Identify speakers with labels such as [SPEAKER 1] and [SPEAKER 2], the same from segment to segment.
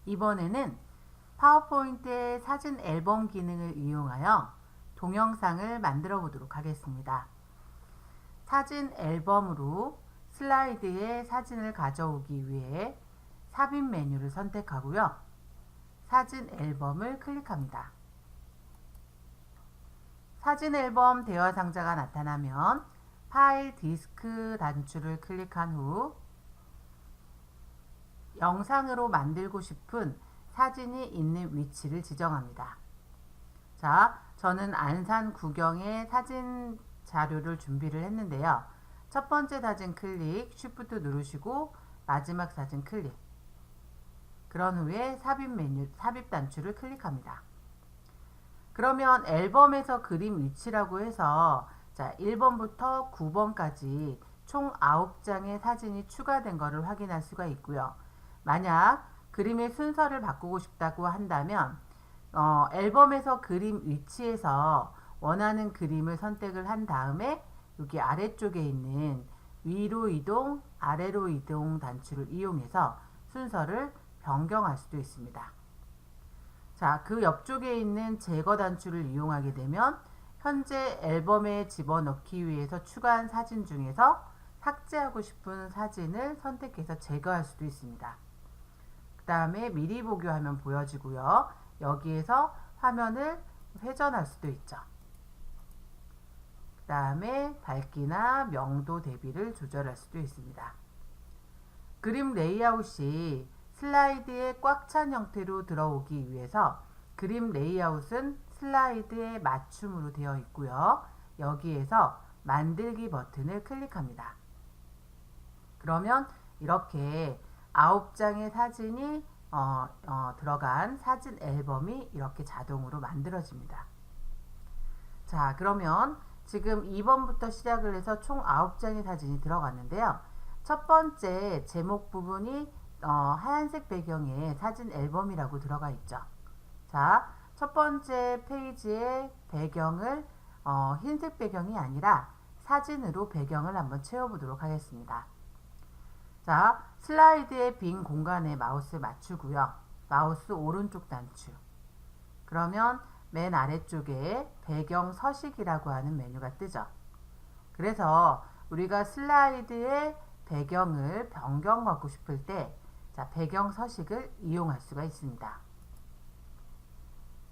[SPEAKER 1] 이번에는 파워포인트의 사진 앨범 기능을 이용하여 동영상을 만들어 보도록 하겠습니다. 사진 앨범으로 슬라이드에 사진을 가져오기 위해 삽입 메뉴를 선택하고요. 사진 앨범을 클릭합니다. 사진 앨범 대화 상자가 나타나면 파일 디스크 단추를 클릭한 후 영상으로 만들고 싶은 사진이 있는 위치를 지정합니다. 자, 저는 안산 구경의 사진 자료를 준비를 했는데요. 첫 번째 사진 클릭, 쉬프트 누르시고 마지막 사진 클릭. 그런 후에 삽입 단추를 클릭합니다. 그러면 앨범에서 그림 위치라고 해서 자, 1번부터 9번까지 총 9장의 사진이 추가된 것을 확인할 수가 있고요. 만약 그림의 순서를 바꾸고 싶다고 한다면 앨범에서 그림 위치에서 원하는 그림을 선택을 한 다음에 여기 아래쪽에 있는 위로 이동, 아래로 이동 단추를 이용해서 순서를 변경할 수도 있습니다. 자, 그 옆쪽에 있는 제거 단추를 이용하게 되면 현재 앨범에 집어넣기 위해서 추가한 사진 중에서 삭제하고 싶은 사진을 선택해서 제거할 수도 있습니다. 그 다음에 미리 보기 화면 보여지고요. 여기에서 화면을 회전할 수도 있죠. 그 다음에 밝기나 명도 대비를 조절할 수도 있습니다. 그림 레이아웃이 슬라이드에 꽉 찬 형태로 들어오기 위해서 그림 레이아웃은 슬라이드에 맞춤으로 되어 있고요. 여기에서 만들기 버튼을 클릭합니다. 그러면 이렇게 9장의 사진이 들어간 사진 앨범이 이렇게 자동으로 만들어집니다. 자, 그러면 지금 2번부터 시작을 해서 총 9장의 사진이 들어갔는데요. 첫 번째 제목 부분이 하얀색 배경에 사진 앨범이라고 들어가 있죠. 자, 첫 번째 페이지의 배경을 흰색 배경이 아니라 사진으로 배경을 한번 채워보도록 하겠습니다. 자, 슬라이드의 빈 공간에 마우스 맞추고요. 마우스 오른쪽 단추. 그러면 맨 아래쪽에 배경 서식이라고 하는 메뉴가 뜨죠. 그래서 우리가 슬라이드의 배경을 변경하고 싶을 때 자, 배경 서식을 이용할 수가 있습니다.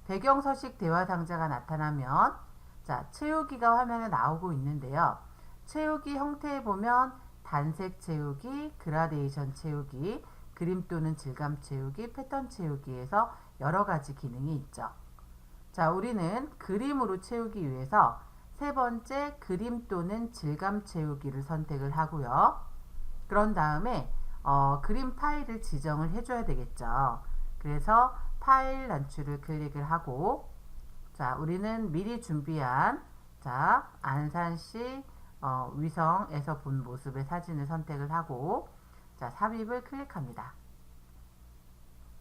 [SPEAKER 1] 배경 서식 대화 상자가 나타나면 자, 채우기가 화면에 나오고 있는데요. 채우기 형태에 보면 단색 채우기, 그라데이션 채우기, 그림 또는 질감 채우기, 패턴 채우기에서 여러 가지 기능이 있죠. 자, 우리는 그림으로 채우기 위해서 세 번째 그림 또는 질감 채우기를 선택을 하고요. 그런 다음에 그림 파일을 지정을 해줘야 되겠죠. 그래서 파일 단추를 클릭을 하고 자, 우리는 미리 준비한 자, 안산시 위성에서 본 모습의 사진을 선택을 하고 자, 삽입을 클릭합니다.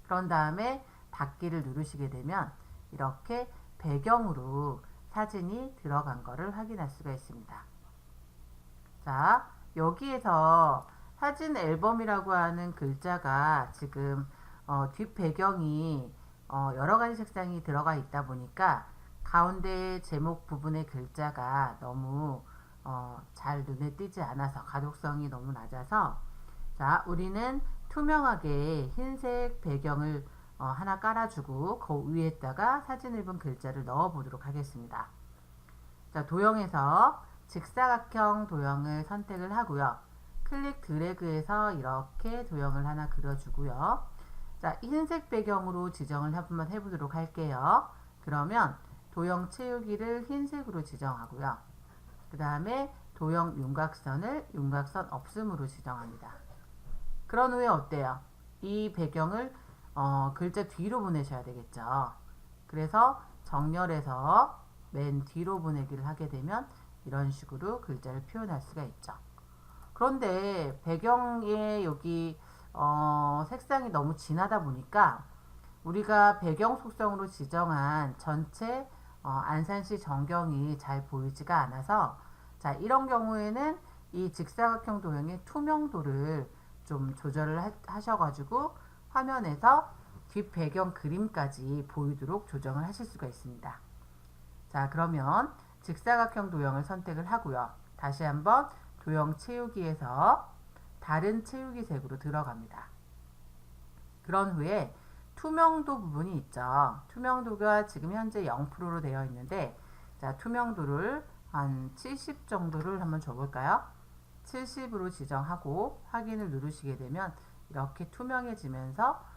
[SPEAKER 1] 그런 다음에 닫기를 누르시게 되면 이렇게 배경으로 사진이 들어간 것을 확인할 수가 있습니다. 자, 여기에서 사진 앨범이라고 하는 글자가 지금 뒷 배경이 여러 가지 색상이 들어가 있다 보니까 가운데 제목 부분의 글자가 너무 잘 눈에 띄지 않아서 가독성이 너무 낮아서 자, 우리는 투명하게 흰색 배경을 하나 깔아주고 그 위에다가 사진을 본 글자를 넣어 보도록 하겠습니다. 자, 도형에서 직사각형 도형을 선택을 하고요. 클릭 드래그해서 이렇게 도형을 하나 그려주고요. 자, 흰색 배경으로 지정을 한번 해보도록 할게요. 그러면 도형 채우기를 흰색으로 지정하고요. 그 다음에 도형 윤곽선을 윤곽선 없음으로 지정합니다. 그런 후에 어때요? 이 배경을 글자 뒤로 보내셔야 되겠죠. 그래서 정렬해서 맨 뒤로 보내기를 하게 되면 이런 식으로 글자를 표현할 수가 있죠. 그런데 배경에 여기 색상이 너무 진하다 보니까 우리가 배경 속성으로 지정한 전체 안산시 전경이 잘 보이지가 않아서 자, 이런 경우에는 이 직사각형 도형의 투명도를 좀 조절을 하셔가지고 화면에서 뒷배경 그림까지 보이도록 조정을 하실 수가 있습니다. 자, 그러면 직사각형 도형을 선택을 하고요. 다시 한번 도형 채우기에서 다른 채우기 색으로 들어갑니다. 그런 후에 투명도 부분이 있죠. 투명도가 지금 현재 0%로 되어 있는데, 자, 투명도를 한 70 정도를 한번 줘볼까요? 70으로 지정하고 확인을 누르시게 되면 이렇게 투명해지면서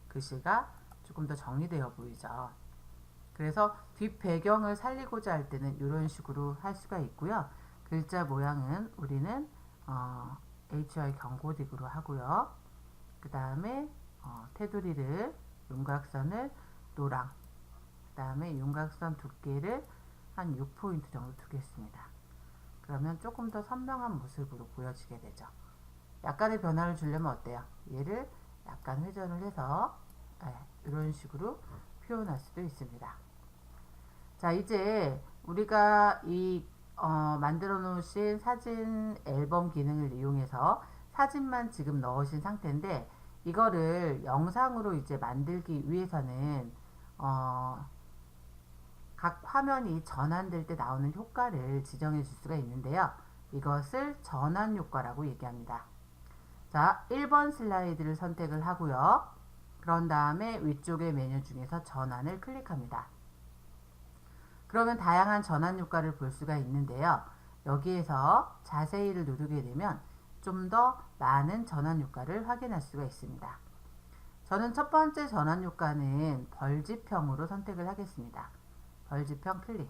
[SPEAKER 1] 글씨가 조금 더 정리되어 보이죠. 그래서 뒷배경을 살리고자 할 때는 이런 식으로 할 수가 있고요. 글자 모양은 우리는 HY 경고딕으로 하고요. 그 다음에 테두리를 윤곽선을 노랑, 그 다음에 윤곽선 두께를 한 6포인트 정도 두겠습니다. 그러면 조금 더 선명한 모습으로 보여지게 되죠. 약간의 변화를 주려면 어때요? 얘를 약간 회전을 해서 이런 식으로 표현할 수도 있습니다. 자, 이제 우리가 이 만들어 놓으신 사진 앨범 기능을 이용해서 사진만 지금 넣으신 상태인데, 이거를 영상으로 이제 만들기 위해서는 각 화면이 전환될 때 나오는 효과를 지정해 줄 수가 있는데요. 이것을 전환 효과라고 얘기합니다. 자, 1번 슬라이드를 선택을 하고요. 그런 다음에 위쪽의 메뉴 중에서 전환을 클릭합니다. 그러면 다양한 전환 효과를 볼 수가 있는데요. 여기에서 자세히를 누르게 되면 좀 더 많은 전환 효과를 확인할 수가 있습니다. 저는 첫 번째 전환 효과는 벌집형으로 선택을 하겠습니다. 벌집형 클릭.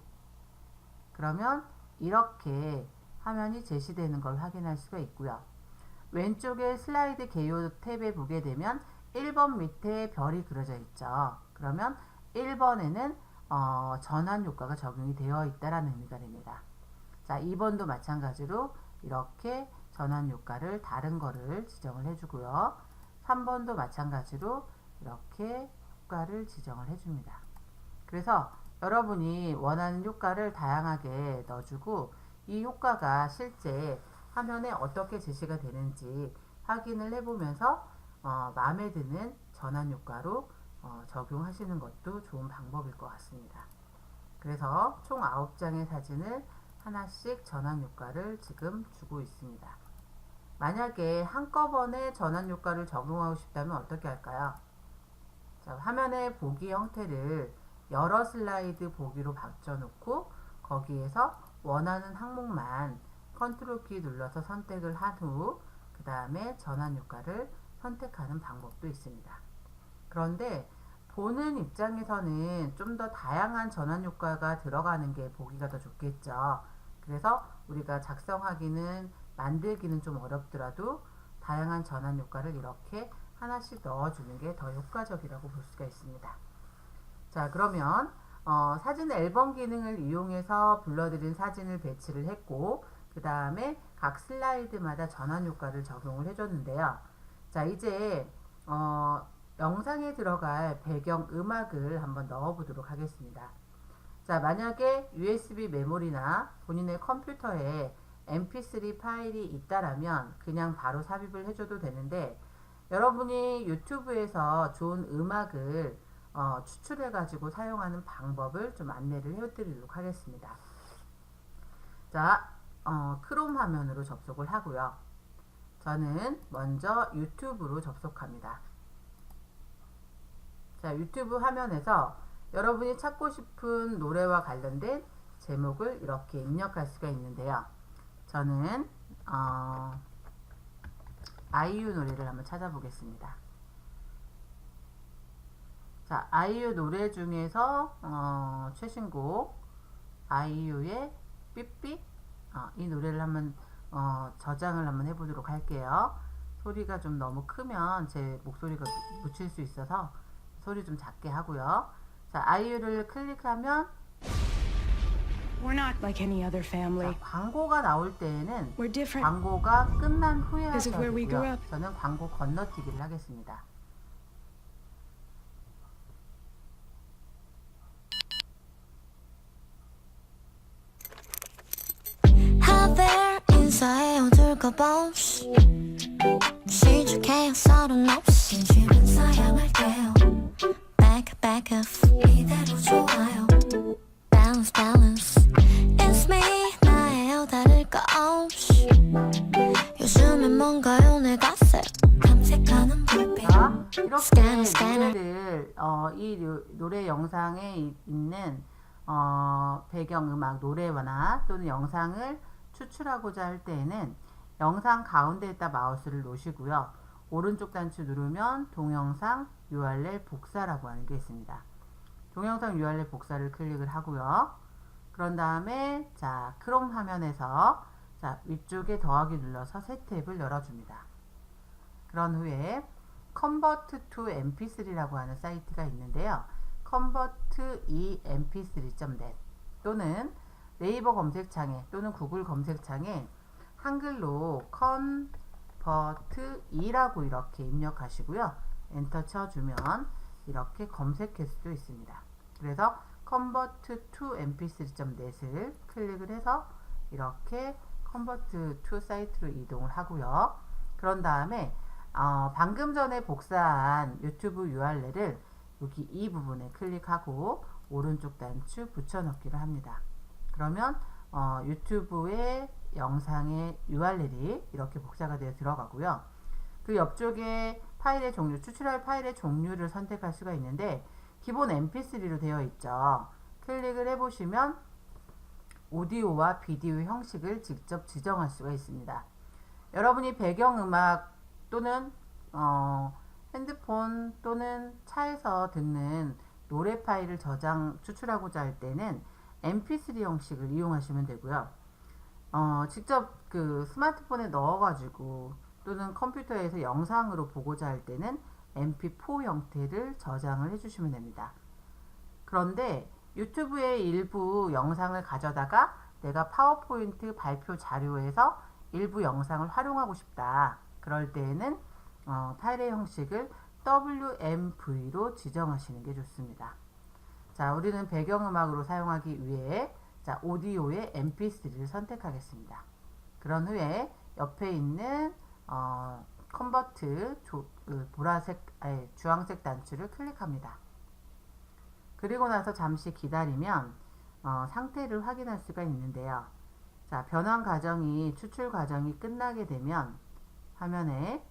[SPEAKER 1] 그러면 이렇게 화면이 제시되는 걸 확인할 수가 있고요. 왼쪽에 슬라이드 개요 탭에 보게 되면 1번 밑에 별이 그려져 있죠. 그러면 1번에는 전환 효과가 적용이 되어 있다라는 의미가 됩니다. 자, 2번도 마찬가지로 이렇게 전환 효과를 다른 거를 지정을 해주고요. 3번도 마찬가지로 이렇게 효과를 지정을 해줍니다. 그래서 여러분이 원하는 효과를 다양하게 넣어주고 이 효과가 실제 화면에 어떻게 제시가 되는지 확인을 해보면서 마음에 드는 전환 효과로 적용하시는 것도 좋은 방법일 것 같습니다. 그래서 총 9장의 사진을 하나씩 전환 효과를 지금 주고 있습니다. 만약에 한꺼번에 전환 효과를 적용하고 싶다면 어떻게 할까요? 자, 화면의 보기 형태를 여러 슬라이드 보기로 바꿔놓고 거기에서 원하는 항목만 컨트롤 키 눌러서 선택을 한 후 그 다음에 전환 효과를 선택하는 방법도 있습니다. 그런데 보는 입장에서는 좀 더 다양한 전환 효과가 들어가는 게 보기가 더 좋겠죠. 그래서 우리가 작성하기는 만들기는 좀 어렵더라도 다양한 전환 효과를 이렇게 하나씩 넣어주는 게 더 효과적이라고 볼 수가 있습니다. 자, 그러면 사진 앨범 기능을 이용해서 불러드린 사진을 배치를 했고 그 다음에 각 슬라이드마다 전환 효과를 적용을 해줬는데요. 자, 이제 영상에 들어갈 배경 음악을 한번 넣어보도록 하겠습니다. 자, 만약에 USB 메모리나 본인의 컴퓨터에 mp3 파일이 있다라면 그냥 바로 삽입을 해줘도 되는데, 여러분이 유튜브에서 좋은 음악을 추출해 가지고 사용하는 방법을 좀 안내를 해드리도록 하겠습니다. 자, 크롬 화면으로 접속을 하고요. 저는 먼저 유튜브로 접속합니다. 자, 유튜브 화면에서 여러분이 찾고 싶은 노래와 관련된 제목을 이렇게 입력할 수가 있는데요. 저는 아이유 노래를 한번 찾아보겠습니다. 자, 아이유 노래 중에서 최신곡 아이유의 삐삐, 이 노래를 한번 저장을 한번 해보도록 할게요. 소리가 좀 너무 크면 제 목소리가 묻힐 수 있어서 소리 좀 작게 하고요. 자, 아이유를 클릭하면
[SPEAKER 2] We're not like any other family.
[SPEAKER 1] 자, 광고가 나올 때에는
[SPEAKER 2] We're different.
[SPEAKER 1] 광고가 끝난 후에
[SPEAKER 2] Because of where we grew
[SPEAKER 1] 하셔야
[SPEAKER 2] up.
[SPEAKER 1] 되고요. 저는 광고 건너뛰기를 하겠습니다.
[SPEAKER 3] How there 인사에 어둘까 시작해요 서른 없이 지금 사양할게요
[SPEAKER 1] 이렇게
[SPEAKER 3] Scanner.
[SPEAKER 1] 노래를 이 노래 영상에 있는 배경음악 노래나 또는 영상을 추출하고자 할 때에는 영상 가운데에다 마우스를 놓으시고요. 오른쪽 단추 누르면 동영상 URL 복사라고 하는 게 있습니다. 동영상 URL 복사를 클릭을 하고요. 그런 다음에 자 크롬 화면에서 자 위쪽에 더하기 눌러서 새 탭을 열어줍니다. 그런 후에 Convert to mp3라고 하는 사이트가 있는데요. convert2mp3.net 또는 네이버 검색창에 또는 구글 검색창에 한글로 convert2라고 이렇게 입력하시고요. 엔터 쳐주면 이렇게 검색할 수도 있습니다. 그래서 convert2mp3.net을 클릭을 해서 이렇게 convert2 사이트로 이동을 하고요. 그런 다음에 방금 전에 복사한 유튜브 URL을 여기 이 부분에 클릭하고 오른쪽 단추 붙여넣기를 합니다. 그러면 유튜브의 영상의 URL이 이렇게 복사가 되어 들어가고요. 그 옆쪽에 파일의 종류, 추출할 파일의 종류를 선택할 수가 있는데 기본 mp3로 되어 있죠. 클릭을 해보시면 오디오와 비디오 형식을 직접 지정할 수가 있습니다. 여러분이 배경음악 또는 핸드폰 또는 차에서 듣는 노래 파일을 추출하고자 할 때는 mp3 형식을 이용하시면 되고요. 직접 그 스마트폰에 넣어가지고 또는 컴퓨터에서 영상으로 보고자 할 때는 mp4 형태를 저장을 해주시면 됩니다. 그런데 유튜브의 일부 영상을 가져다가 내가 파워포인트 발표 자료에서 일부 영상을 활용하고 싶다. 그럴 때에는 파일의 형식을 WMV로 지정하시는 게 좋습니다. 자, 우리는 배경음악으로 사용하기 위해 자, 오디오의 mp3를 선택하겠습니다. 그런 후에 옆에 있는 컨버트 주황색 단추를 클릭합니다. 그리고 나서 잠시 기다리면 상태를 확인할 수가 있는데요. 자, 추출 과정이 끝나게 되면 화면에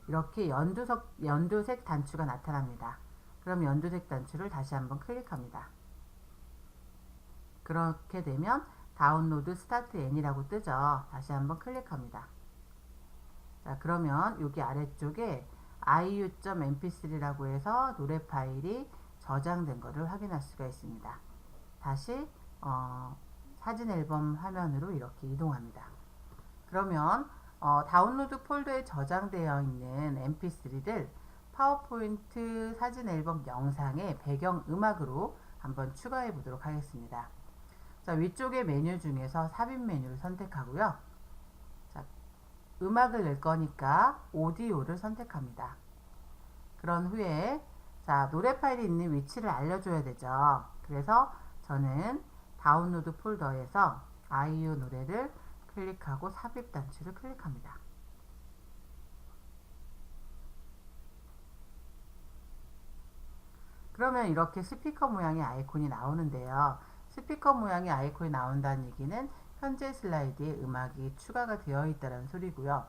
[SPEAKER 1] 이렇게 연두색 단추가 나타납니다. 그럼 연두색 단추를 다시 한번 클릭합니다. 그렇게 되면 다운로드 스타트 N이라고 뜨죠. 다시 한번 클릭합니다. 자, 그러면 여기 아래쪽에 iu.mp3라고 해서 노래 파일이 저장된 것을 확인할 수가 있습니다. 다시 사진 앨범 화면으로 이렇게 이동합니다. 그러면 다운로드 폴더에 저장되어 있는 mp3를 파워포인트 사진 앨범 영상의 배경 음악으로 한번 추가해 보도록 하겠습니다. 자, 위쪽의 메뉴 중에서 삽입 메뉴를 선택하고요. 자, 음악을 낼 거니까 오디오를 선택합니다. 그런 후에 자, 노래 파일이 있는 위치를 알려줘야 되죠. 그래서 저는 다운로드 폴더에서 아이유 노래를 클릭하고 삽입 단추를 클릭합니다. 그러면 이렇게 스피커 모양의 아이콘이 나오는데요. 스피커 모양의 아이콘이 나온다는 얘기는 현재 슬라이드에 음악이 추가가 되어 있다는 소리고요.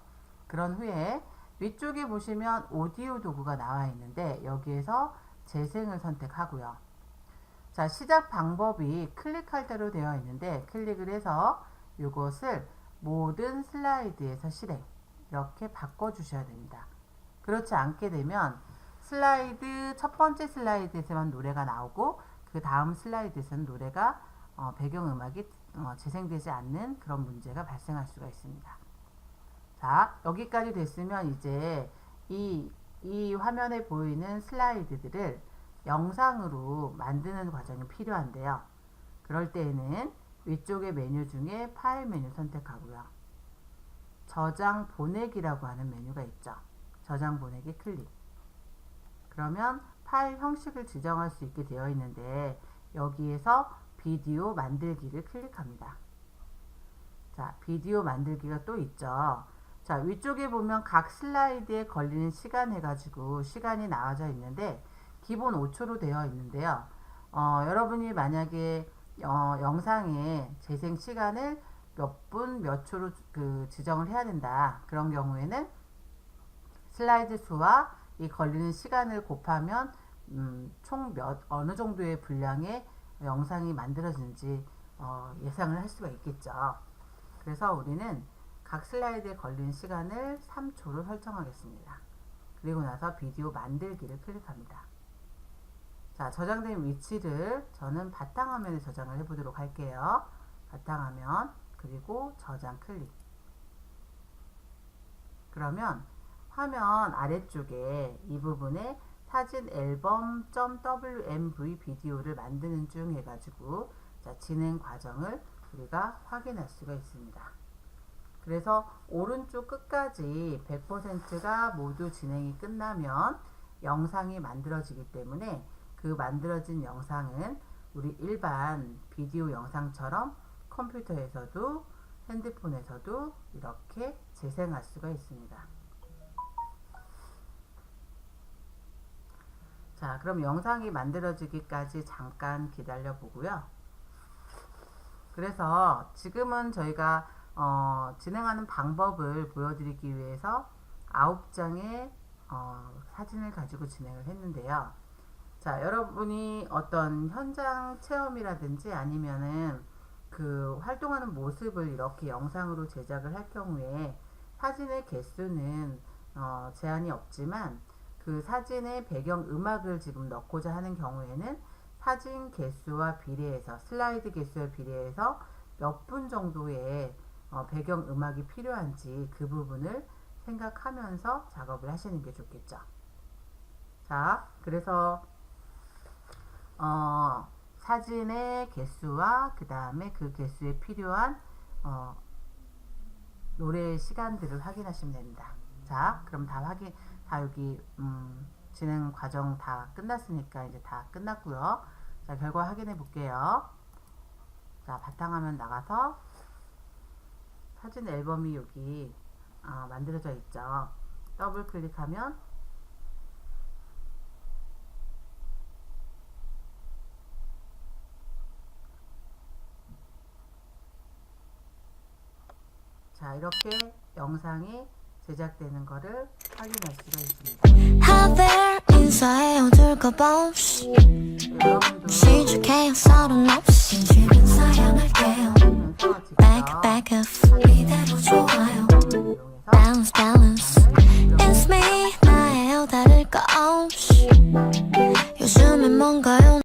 [SPEAKER 1] 그런 후에 위쪽에 보시면 오디오 도구가 나와 있는데 여기에서 재생을 선택하고요. 자, 시작 방법이 클릭할 대로 되어 있는데 클릭을 해서 이것을 모든 슬라이드에서 실행 이렇게 바꿔주셔야 됩니다. 그렇지 않게 되면 첫 번째 슬라이드에서만 노래가 나오고 그 다음 슬라이드에서는 노래가 배경음악이 재생되지 않는 그런 문제가 발생할 수가 있습니다. 자, 여기까지 됐으면 이제 이 화면에 보이는 슬라이드들을 영상으로 만드는 과정이 필요한데요. 그럴 때에는 위쪽의 메뉴 중에 파일 메뉴 선택하고요. 저장 보내기라고 하는 메뉴가 있죠. 저장 보내기 클릭. 그러면 파일 형식을 지정할 수 있게 되어 있는데 여기에서 비디오 만들기를 클릭합니다. 자, 비디오 만들기가 또 있죠. 자, 위쪽에 보면 각 슬라이드에 걸리는 시간 해가지고 시간이 나와져 있는데 기본 5초로 되어 있는데요. 여러분이 만약에 영상의 재생 시간을 몇 분, 몇 초로 지정을 해야 된다. 그런 경우에는 슬라이드 수와 이 걸리는 시간을 곱하면 총 어느 정도의 분량의 영상이 만들어지는지 예상을 할 수가 있겠죠. 그래서 우리는 각 슬라이드에 걸리는 시간을 3초로 설정하겠습니다. 그리고 나서 비디오 만들기를 클릭합니다. 자, 저장된 위치를 저는 바탕화면에 저장을 해보도록 할게요. 바탕화면 그리고 저장 클릭. 그러면 화면 아래쪽에 이 부분에 사진 앨범.wmv 비디오를 만드는 중 해가지고 자, 진행 과정을 우리가 확인할 수가 있습니다. 그래서 오른쪽 끝까지 100%가 모두 진행이 끝나면 영상이 만들어지기 때문에 그 만들어진 영상은 우리 일반 비디오 영상처럼 컴퓨터에서도 핸드폰에서도 이렇게 재생할 수가 있습니다. 자, 그럼 영상이 만들어지기까지 잠깐 기다려 보고요. 그래서 지금은 저희가 진행하는 방법을 보여드리기 위해서 9장의 사진을 가지고 진행을 했는데요. 자, 여러분이 어떤 현장 체험이라든지 아니면은 그 활동하는 모습을 이렇게 영상으로 제작을 할 경우에 사진의 개수는 제한이 없지만 그 사진의 배경 음악을 지금 넣고자 하는 경우에는 사진 개수와 비례해서 슬라이드 개수에 비례해서 몇 분 정도의 배경 음악이 필요한지 그 부분을 생각하면서 작업을 하시는 게 좋겠죠. 자, 그래서 사진의 개수와 그 다음에 그 개수에 필요한 노래의 시간들을 확인하시면 됩니다. 자, 그럼 다 여기 진행 과정 다 끝났으니까 이제 다 끝났고요. 자, 결과 확인해 볼게요. 자, 바탕화면 나가서 사진 앨범이 여기 만들어져 있죠. 더블 클릭하면 자, 이렇게 영상이 제작되는 거를 확인할 수가 있습니다.
[SPEAKER 3] How there 인사에 어둘까 bones
[SPEAKER 1] 여러분도
[SPEAKER 3] 시주케요 서른 없이 지금 사양할게요 Back up 이대로 좋아요 Balance It's me 나의 다를까 없이